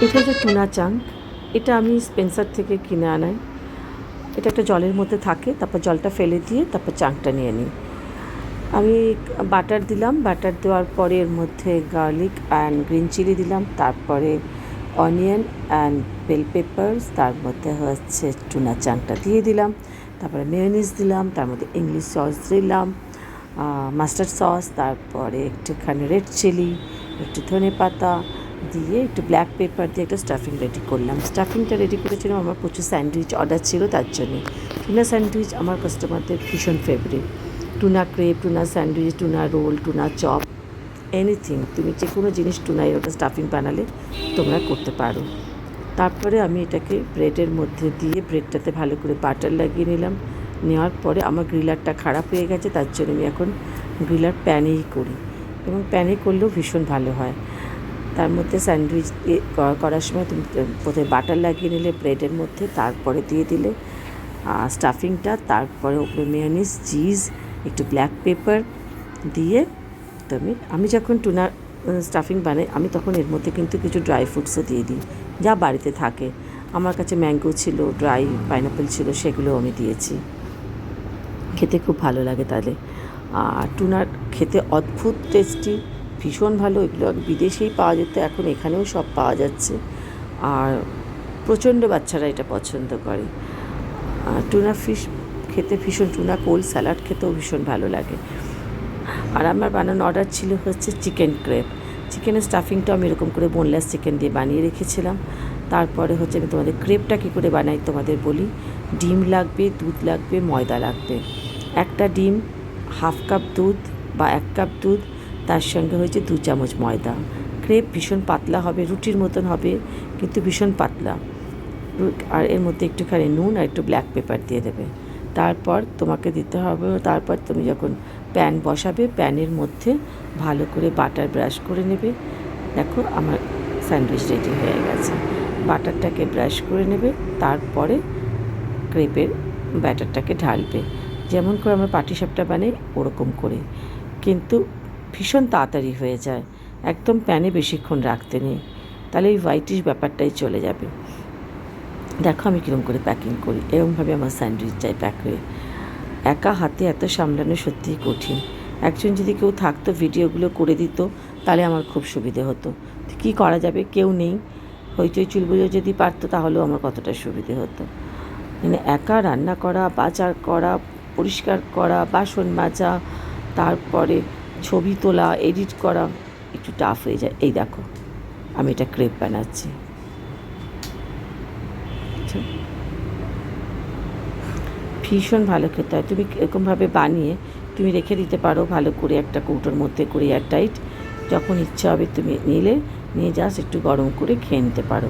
এটা হচ্ছে tuna chunk. এটা আমি স্পেন্সার থেকে কিনে আনাই। এটা একটা জলের মধ্যে থাকে, তারপর জলটা ফেলে দিয়ে তারপর চাঙ্কটা নিয়ে নিই। আমি বাটার দিলাম, বাটার দেওয়ার পরে এর মধ্যে গার্লিক অ্যান্ড গ্রিন চিলি দিলাম, তারপরে অনিয়ন অ্যান্ড বেল পেপার্স, তার মধ্যে হচ্ছে টুনা চাঙ্কটা দিয়ে দিলাম, তারপরে মেয়োনিজ দিলাম, তার মধ্যে ইংলিশ সস দিলাম, মাস্টার্ড সস, তারপরে একটুখানি রেড চিলি, একটু ধনে পাতা দিয়ে একটু ব্ল্যাক পেপার দিয়ে একটা স্টাফিং রেডি করলাম। স্টাফিংটা রেডি করেছিলাম, আমার প্রচুর স্যান্ডউইচ অর্ডার ছিল, তার জন্যে টুনা স্যান্ডউইচ আমার কাস্টমারদের ভীষণ favourite. Tuna crepe, tuna sandwich, tuna roll, tuna chop, anything, তুমি যে কোনো জিনিস টুনায় ওটা স্টাফিং বানালে তোমরা করতে পারো। তারপরে আমি এটাকে ব্রেডের মধ্যে দিয়ে ব্রেডটাতে ভালো করে বাটার লাগিয়ে নিলাম। নেওয়ার পরে আমার গ্রিলারটা খারাপ হয়ে গেছে, তার জন্য আমি এখন গ্রিলার প্যানেই করি, এবং প্যানে করলেও ভীষণ ভালো হয়। তার মধ্যে স্যান্ডউইচ করার সময় তুমি প্রথমে বাটার লাগিয়ে নিলে ব্রেডের মধ্যে, তারপরে দিয়ে দিলে স্টাফিংটা, তারপরে ওপরে মেয়োনিজ, চিজ, একটু ব্ল্যাক পেপার দিয়ে আমি যখন টুনা স্টাফিং বানাই আমি তখন এর মধ্যে কিন্তু কিছু ড্রাই ফ্রুটসও দিয়ে দিই, যা বাড়িতে থাকে। আমার কাছে ম্যাঙ্গো ছিল, ড্রাই পাইনাপেল ছিল, সেগুলো আমি দিয়েছি। খেতে খুব ভালো লাগে তাহলে। আর টুনার খেতে অদ্ভুত টেস্টি, ভীষণ ভালো। এগুলো বিদেশেই পাওয়া যেত, এখন এখানেও সব পাওয়া যাচ্ছে, আর প্রচণ্ড বাচ্চারা এটা পছন্দ করে। টুনা ফিশ খেতে ভীষণ, টুনা কোল্ড স্যালাড খেতেও ভীষণ ভালো লাগে। আর আমার বানানো অর্ডার ছিল হচ্ছে চিকেন ক্রেপ। চিকেনের স্টাফিংটা আমি এরকম করে বোনলেস চিকেন দিয়ে বানিয়ে রেখেছিলাম। তারপরে হচ্ছে আমি তোমাদের ক্রেপটা কী করে বানাই তোমাদের বলি। ডিম লাগবে, দুধ লাগবে, ময়দা লাগবে। একটা ডিম, হাফ কাপ দুধ বা 1 কাপ দুধ, তার সঙ্গে হয়েছে 2 চামচ ময়দা। ক্রেপ ভীষণ পাতলা হবে, রুটির মতন হবে কিন্তু ভীষণ পাতলা। আর এর মধ্যে একটুখানি নুন আর একটু ব্ল্যাক পেপার দিয়ে দেবে। তারপর তোমাকে দিতে হবে, তারপর তুমি যখন প্যান বসাবে, প্যানের মধ্যে ভালো করে বাটার ব্রাশ করে নেবে। দেখো আমার স্যান্ডউইচ রেডি হয়ে গেছে। বাটারটাকে ব্রাশ করে নেবে, তারপরে ক্রেপের ব্যাটারটাকে ঢালবে, যেমন করে আমরা পাটিসাপটা বানাই ওরকম করে, কিন্তু ভীষণ তাড়াতাড়ি হয়ে যায়। একদম প্যানে বেশিক্ষণ রাখতে নেই, তাহলে এই হোয়াইটিশ ব্যাপারটাই চলে যাবে। দেখো আমি কীরকম করে প্যাকিং করি, এরকমভাবে আমার স্যান্ডউইচ চাই প্যাক হয়ে। একা হাতে এত সামলানো সত্যিই কঠিন। একজন যদি কেউ থাকতো ভিডিওগুলো করে দিত তাহলে আমার খুব সুবিধে হতো। কী করা যাবে, কেউ নেই। হইচই চুলবুলো যদি পারতো তাহলেও আমার কতটা সুবিধে হতো। মানে একা রান্না করা, বাজার করা, পরিষ্কার করা, বাসন মাজা, তারপরে ছবি তোলা, এডিট করা একটু টাফ হয়ে যায়। এই দেখো আমি এটা ক্রেপ বানাচ্ছি। ভীষণ ভালো খেতে হয়। তুমি এরকমভাবে বানিয়ে তুমি রেখে দিতে পারো ভালো করে একটা কৌটোর মধ্যে করে এয়ারটাইট। যখন ইচ্ছা হবে তুমি নিয়ে জাস্ট একটু গরম করে খেয়ে নিতে পারো।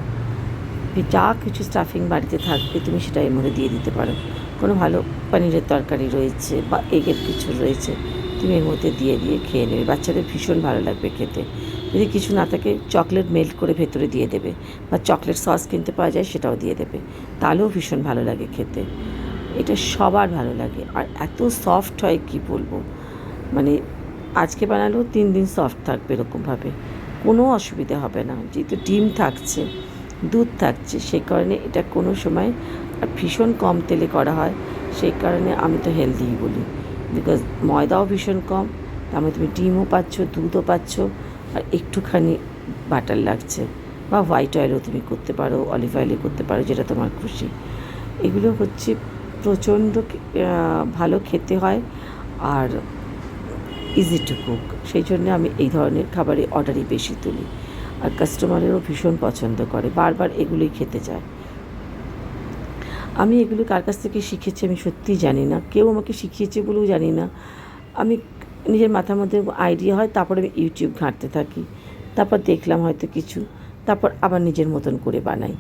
যা কিছু স্টাফিং বাড়িতে থাকবে তুমি সেটা এর মধ্যে দিয়ে দিতে পারো। কোনো ভালো পনিরের তরকারি রয়েছে বা এগের কিছু রয়েছে, তুমি এর মধ্যে দিয়ে খেয়ে নেবে। বাচ্চাদের ভীষণ ভালো লাগবে খেতে। যদি কিছু না থাকে চকলেট মেল্ট করে ভেতরে দিয়ে দেবে, বা চকলেট সস কিনতে পাওয়া যায় সেটাও দিয়ে দেবে, তাহলেও ভীষণ ভালো লাগে খেতে। এটা সবার ভালো লাগে, আর এত সফট হয় কি বলবো। মানে আজকে বানালেও 3 দিন সফট থাকবে এরকমভাবে, কোনো অসুবিধা হবে না। যেহেতু ডিম থাকছে, দুধ থাকছে, সেই কারণে এটা কোনো সময় ভীষণ কম তেলে করা হয়। সেই কারণে আমি তো হেলদিই বলি, বিকজ ময়দাও ভীষণ কম, তার মধ্যে তুমি ডিমও পাচ্ছ, দুধও পাচ্ছ, আর একটুখানি বাটার লাগছে, বা হোয়াইট অয়েলও তুমি করতে পারো, অলিভ অয়েলে করতে পারো, যেটা তোমার খুশি। এগুলো হচ্ছে প্রচণ্ড ভালো খেতে হয় আর ইজি টু কুক। সেই জন্য আমি এই ধরনের খাবারের অর্ডারই বেশি তুলি, আর কাস্টমারেরও ভীষণ পছন্দ করে, বারবার এগুলোই খেতে চায়। আমি এগুলো কার কাছ থেকে শিখেছি আমি সত্যিই জানি না, কেউ আমাকে শিখিয়েছে বলেও জানি না। আমি নিজের মাথার মধ্যে আইডিয়া হয়, তারপরে আমি ইউটিউব ঘাঁটতে থাকি, তারপর দেখলাম হয়তো কিছু, তারপর আবার নিজের মতন করে বানাই।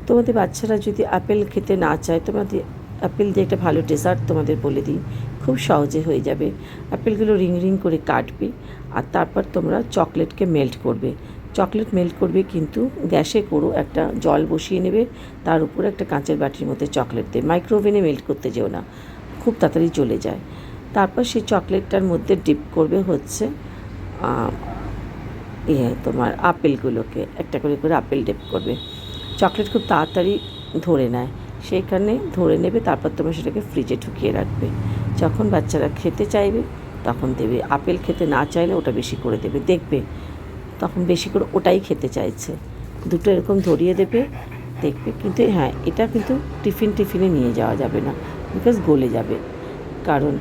তোমাদের বাচ্চারা যদি আপেল খেতে না চায়, তোমাদের আপেল দিয়ে একটা ভালো ডেজার্ট তোমাদের বলে দিই, খুব সহজে হয়ে যাবে। আপেলগুলো রিং রিং করে কাটবে, আর তারপর তোমরা চকলেটকে মেল্ট করবে। চকলেট মেল্ট করবে কিন্তু গ্যাসে করো, একটা জল বসিয়ে নেবে, তার উপরে একটা কাঁচের বাটির মধ্যে চকলেট দেবে। মাইক্রোওভেনে মেল্ট করতে যেও না, খুব তাড়াতাড়ি চলে যায়। তারপর সেই চকলেটটার মধ্যে ডিপ করবে হচ্ছে তোমার আপেলগুলোকে একটা করে করে আপেল ডিপ করবে। চকলেট খুব তাড়াতাড়ি ধরে নেয়, সেইখানে ধরে নেবে, তারপর তোমরা সেটাকে ফ্রিজে ঢুকিয়ে রাখবে। যখন বাচ্চারা খেতে চাইবে তখন দেবে। আপেল খেতে না চাইলে ওটা বেশি করে দেবে, দেখবে তখন বেশি করে ওটাই খেতে চাইছে। দুটো এরকম ধরিয়ে দেবে, দেখবে। কিন্তু হ্যাঁ, এটা কিন্তু টিফিনে নিয়ে যাওয়া যাবে না, বিকজ গলে যাবে। কারণ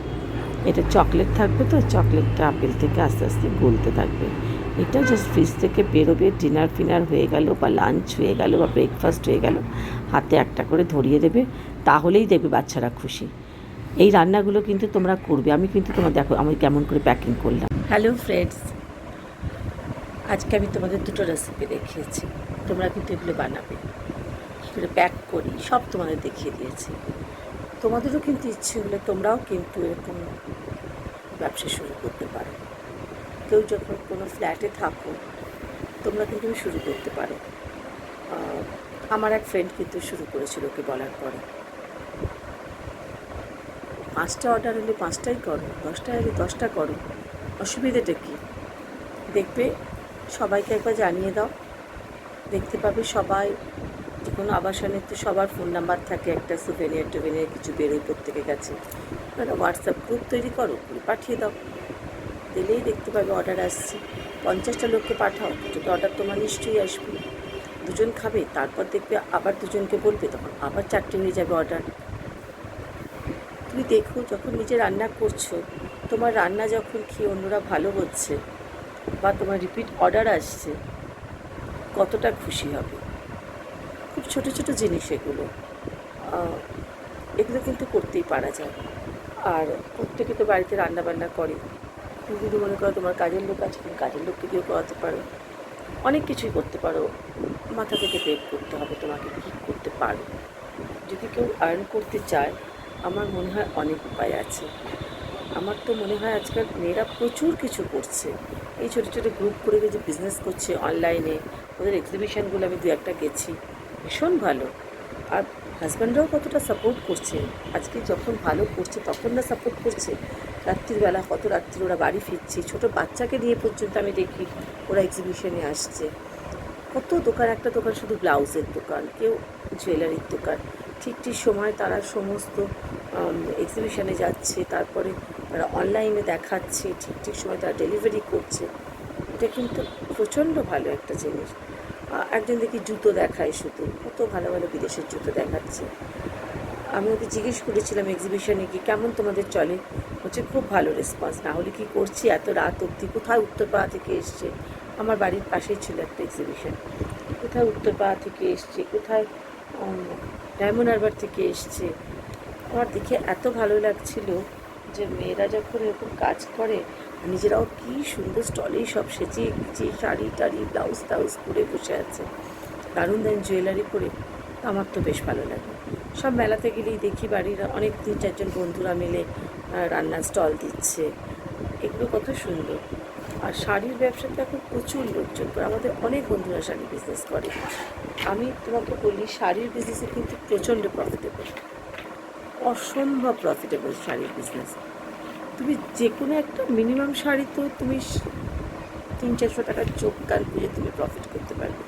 এটা চকলেট থাকবে, তো চকলেটটা আপেল থেকে আস্তে আস্তে গলতে থাকবে। এটা জাস্ট ফ্রিজ থেকে বেরোবে, ডিনার হয়ে গেল বা লাঞ্চ হয়ে গেল বা ব্রেকফাস্ট হয়ে গেল, হাতে একটা করে ধরিয়ে দেবে, তাহলেই দেখবে বাচ্চারা খুশি। এই রান্নাগুলো কিন্তু তোমরা করবে। আমি কিন্তু তোমার দেখো আমি কেমন করে প্যাকিং করলাম। হ্যালো ফ্রেন্ডস, আজকে আমি তোমাদের দুটো রেসিপি দেখিয়েছি, তোমরা কিন্তু এগুলো বানাবে। কী করে প্যাক করি সব তোমাদের দেখিয়ে দিয়েছি। তোমাদেরও কিন্তু ইচ্ছে হলে তোমরাও কিন্তু এরকম ব্যবসা শুরু করতে পারো। কেউ যখন কোনো ফ্ল্যাটে থাকো তোমরা কিন্তু শুরু করতে পারো। আমার এক ফ্রেন্ড কিন্তু শুরু করেছিল, ওকে বলার পরে 5টা অর্ডার হলে 5টাই করো, 10টা হলে 10টা করো, অসুবিধাটা কী? দেখবে সবাইকে একবার জানিয়ে দাও, দেখতে পাবে সবাই। যে কোনো আবাসনে তো সবার ফোন নাম্বার থাকে, একটা সুভেনিয়ার কিছু বেরোয় প্রত্যেকের কাছে। একটা হোয়াটসঅ্যাপ গ্রুপ তৈরি করো, পাঠিয়ে দাও, দিলেই দেখতে পাবে অর্ডার আসছে। 50টা লোককে পাঠাও, যদি অর্ডার তোমার নিশ্চয়ই আসবে। দুজন খাবে, তারপর দেখবে আবার দুজনকে বলবে, তখন আবার 4টে হয়ে যাবে অর্ডার। তুমি দেখো, যখন নিজে রান্না করছো, তোমার রান্না যখন খেয়ে অন্যরা ভালো হচ্ছে বা তোমার রিপিট অর্ডার আসছে, কতটা খুশি হবে। খুব ছোটো ছোটো জিনিস এগুলো, এগুলো কিন্তু করতেই পারা যায়। আর প্রত্যেকে তো বাড়িতে রান্নাবান্না করে। তুমি যদি মনে করো তোমার কাজের লোক আছে, তুমি কাজের লোককে দিয়েও করাতে পারো, অনেক কিছুই করতে পারো। মাথা থেকে বের করতে হবে তোমাকে কী করতে পারো। যদি কেউ আর্ন করতে চায়, আমার মনে হয় অনেক উপায় আছে। আমার তো মনে হয় আজকাল মেয়েরা প্রচুর কিছু করছে। এই ছোটো ছোটো গ্রুপ করে যে বিজনেস করছে অনলাইনে, ওদের এক্সিবিশানগুলো আমি 2-1টা গেছি, ভীষণ ভালো। আর হাজব্যান্ডরাও কতটা সাপোর্ট করছে। আজকে যখন ভালো করছে তখন না সাপোর্ট করছে। রাত্রিবেলা কত রাত্রি ওরা বাড়ি ফিরছে, ছোটো বাচ্চাকে নিয়ে পর্যন্ত আমি দেখি ওরা এক্সিবিশনে আসছে। কত দোকান, একটা দোকান শুধু ব্লাউজের দোকান, কেউ জুয়েলারির দোকান। ঠিক সময় তারা সমস্ত এক্সিবিশনে যাচ্ছে, তারপরে তারা অনলাইনে দেখাচ্ছে, ঠিক সময় তারা ডেলিভারি করছে। এটা কিন্তু প্রচণ্ড ভালো একটা জিনিস। একজন দেখি জুতো দেখায়, শুধু কত ভালো ভালো বিদেশের জুতো দেখাচ্ছে। আমি ওকে জিজ্ঞেস করেছিলাম এক্সিবিশনে কি কেমন তোমাদের চলে, হচ্ছে খুব ভালো রেসপন্স। না হলে কি করছি এত রাত অবধি, কোথায় উত্তরপাড়া থেকে এসছে, আমার বাড়ির পাশেই ছিল একটা এক্সিবিশন, কোথায় উত্তরপাড়া থেকে এসছে, কোথায় ডায়মন্ড হারবার থেকে এসছে। আমার দেখে এত ভালো লাগছিল যে মেয়েরা যখন এরকম কাজ করে, নিজেরাও কী সুন্দর স্টলেই সব সেজে গুছিয়ে শাড়ি টাড়ি ব্লাউজ টাউজ পরে বসে আছে, দারুণ দারুণ জুয়েলারি পরে। আমার তো বেশ ভালো লাগে। সব মেলাতে গেলেই দেখি বাড়ির অনেক 3-4জন বন্ধুরা মিলে রান্নার স্টল দিচ্ছে, এগুলো কত সুন্দর। আর শাড়ির ব্যবসাতে এখন প্রচুর লোকজন করে, আমাদের অনেক বন্ধুরা শাড়ি বিজনেস করে। আমি তোমাকে বলি, শাড়ির বিজনেসে কিন্তু প্রচণ্ড প্রফিটেবল, অসম্ভব প্রফিটেবল শাড়ির বিজনেস। তুমি যে কোনো একটা মিনিমাম শাড়ি তো তুমি 300-400 টাকার চোখ কান বুঝে তুমি প্রফিট করতে পারবে।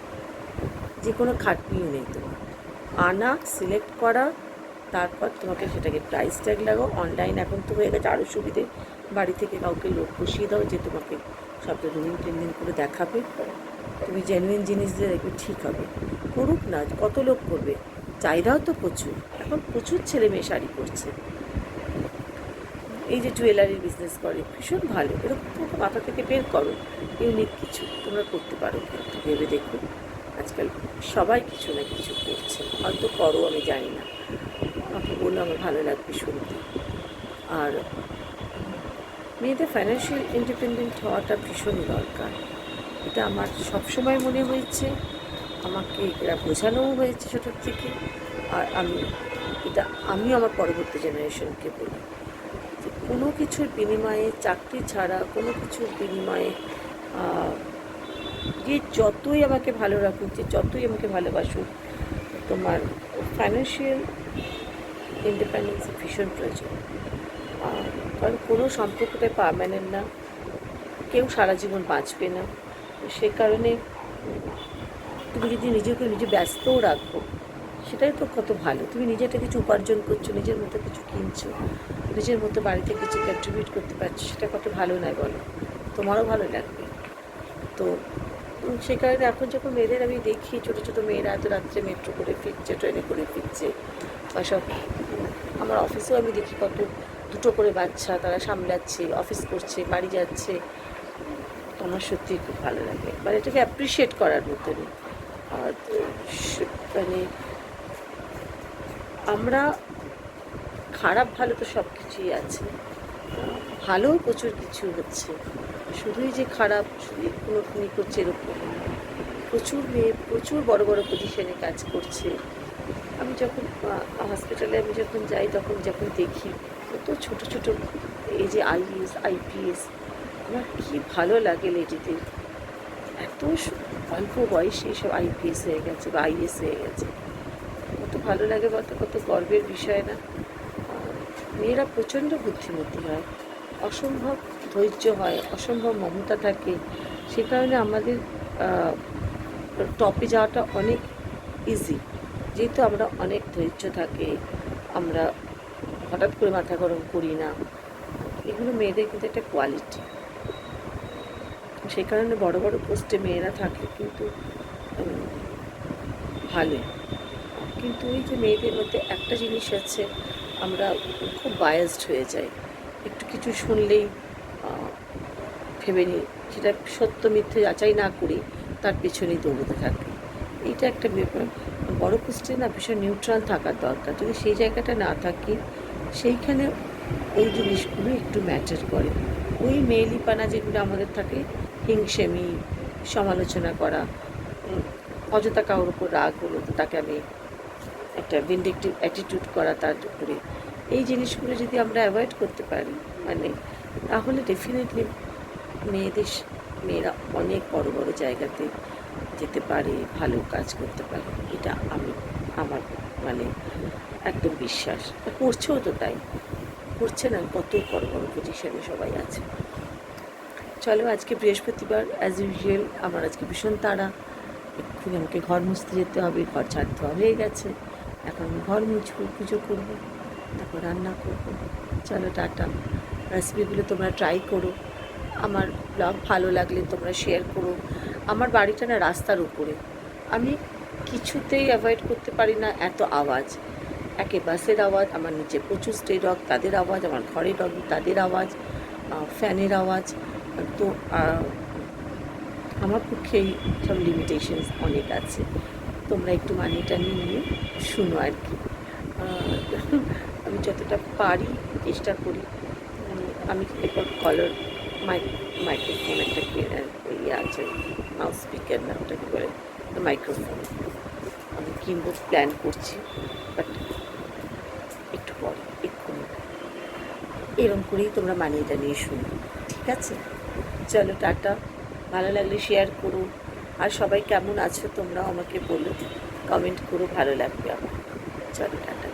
যে কোনো খাটনিও নেই তোমার, আনা, সিলেক্ট করা, তারপর তোমাকে সেটাকে প্রাইস ট্যাগ লাগাও। অনলাইন এখন তো হয়ে গেছে আরও সুবিধে, বাড়ি থেকে কাউকে লোক বসিয়ে দাও যে তোমাকে সবটা রুমিং করে দেখাবে। তুমি জেনুইন জিনিস দিয়ে দেখবে ঠিক হবে। করুক না, কত লোক করবে, চাহিদাও তো প্রচুর। এখন প্রচুর ছেলে মেয়ে শাড়ি পরছে। এই যে জুয়েলারির বিজনেস করে, ভীষণ ভালো। এরকম তোমাকে মাথা থেকে বের করো, ইউনিক কিছু তোমরা করতে পারো। কিন্তু ভেবে দেখো, আজকাল সবাই কিছু না কিছু করছে, হয়তো করো আমি জানি না, আমাকে বললে আমার ভালো লাগবে শুনতে। আর মেয়েদের ফাইন্যান্সিয়াল ইন্ডিপেন্ডেন্ট হওয়াটা ভীষণই দরকার, এটা আমার সবসময় মনে হয়েছে, আমাকে এরা বোঝানোও হয়েছে ছোটোর থেকে। আর আমি আমার পরবর্তী জেনারেশনকে বলি যে কোনো কিছুর বিনিময়ে, চাকরি ছাড়া কোনো কিছুর বিনিময়ে, যে যতই আমাকে ভালো রাখুক, যে যতই আমাকে ভালোবাসুক, তোমার ফাইন্যান্সিয়াল ইন্ডিপেন্ডেন্স ভীষণ প্রয়োজন। কারণ কোনো সম্পর্কটাই পার্মানেন্ট না, কেউ সারা জীবন বাঁচবে না। সেই কারণে তুমি যদি নিজেকে নিজে ব্যস্তও রাখো, সেটাই তো কত ভালো। তুমি নিজেটা কিছু উপার্জন করছো, নিজের মতো কিছু কিনছো, নিজের মতো বাড়িতে কিছু কন্ট্রিবিউট করতে পারছো, সেটা কত ভালো নয় বলো? তোমারও ভালো লাগবে। তো সেই কারণে এখন যখন মেয়েদের আমি দেখি, ছোটো ছোটো মেয়েরা এত রাত্রে মেট্রো করে ফিরছে, ট্রেনে করে ফিরছে, বা সব আমার অফিসেও আমি দেখি কত দুটো করে বাচ্চা তারা সামলাচ্ছে, অফিস করছে, বাড়ি যাচ্ছে। আমার সত্যিই খুব ভালো লাগে, মানে এটাকে অ্যাপ্রিসিয়েট করার মতনই। আর মানে আমরা খারাপ ভালো তো সব কিছুই আছে, ভালোও প্রচুর কিছু হচ্ছে, শুধুই যে খারাপ, শুধুই কোনো খুনি করছে এরকম। প্রচুর মেয়ে প্রচুর বড় বড় পজিশনে কাজ করছে। আমি যখন হসপিটালে আমি যখন যাই, তখন যখন দেখি কত ছোটো ছোটো এই যে আইএস আইপিএস, আমার কী ভালো লাগে লেডিদের, এত অল্প বয়সে সব আইপিএস হয়ে গেছে বা আইএস হয়ে গেছে, কত ভালো লাগে বলতে, কত গর্বের বিষয় না? মেয়েরা প্রচণ্ড বুদ্ধিমতী হয়, অসম্ভব ধৈর্য হয়, অসম্ভব মমতা থাকে। সে কারণে আমাদের টপে যাওয়াটা অনেক ইজি, যেহেতু আমরা অনেক ধৈর্য থাকে, আমরা হঠাৎ করে মাথা গরম করি না। এগুলো মেয়েদের কিন্তু একটা কোয়ালিটি। সেই কারণে বড় বড় পোস্টে মেয়েরা থাকলে কিন্তু ভালোই। কিন্তু ওই যে মেয়েদের মধ্যে একটা জিনিস আছে, আমরা খুব বায়াসড হয়ে যাই, একটু কিছু শুনলেই ভেবে নিই, সেটা সত্য মিথ্যে যাচাই না করি তার পেছনেই দৌড়তে থাকি। এইটা একটা ব্যাপার। বড় পোস্টে না ভীষণ নিউট্রাল থাকার দরকার, যদি সেই জায়গাটা না থাকি, সেইখানে ওই জিনিসগুলো একটু ম্যাটার করে। ওই মেয়েলিপানা যেগুলো আমাদের থাকে, হিংসেমি, সমালোচনা করা, অযথা কারোর উপর রাগ হলো তো তাকে আমি একটা ভিন্ডিকটিভ অ্যাটিটিউড করা তার উপরে, এই জিনিসগুলো যদি আমরা অ্যাভয়েড করতে পারি, মানে তাহলে ডেফিনেটলি মেয়েরা অনেক বড় বড় জায়গাতে যেতে পারে, ভালো কাজ করতে পারে। এটা আমার মানে একদম বিশ্বাস। করছেও তো তাই, করছে না? কত বড় বড় পজিশনে সবাই আছে। চলো, আজকে বৃহস্পতিবার, অ্যাজ ইউজুয়াল আমার আজকে ভীষণ তাড়া। এক্ষুনি আমাকে ঘর মুছতে যেতে হবে, ঘর ঝাড় দেওয়া হয়ে গেছে, এখন আমি ঘর মুছবো, পুজো করবো, তারপর রান্না করবো। চলো, টাটা। রেসিপিগুলো তোমরা ট্রাই করো, আমার ব্লগ ভালো লাগলে তোমরা শেয়ার করো। আমার বাড়িটা না রাস্তার উপরে, আমি কিছুতেই অ্যাভয়েড করতে পারি না এত আওয়াজ। একে বাসের আওয়াজ, আমার নিচে প্রচুর স্টে ডগ তাদের আওয়াজ, আমার ঘরে ডগি তাদের আওয়াজ, ফ্যানের আওয়াজ। তো আমার পক্ষে এই সব লিমিটেশনস অনেক আছে, তোমরা একটু মানিয়ে নিয়ে শুনো আর কি। আমি যতটা পারি চেষ্টা করি। আমি এরপর কলার মাইক্রোফোন একটা ইয়ে আছে, মাউস স্পিকার না ওটাকে বলে, মাইক্রোফোন আমি কিনবো, প্ল্যান করছি, বাট একটু পরে, এক্ষুনি এরকম করেই তোমরা মানিয়ে নিয়ে শুনো, ঠিক আছে? চলো, টাটা। ভালো লাগলে শেয়ার করো, আর সবাই কেমন আছো তোমরাও আমাকে বলো, কমেন্ট করো, ভালো লাগবে আমার। চলো, টাটা।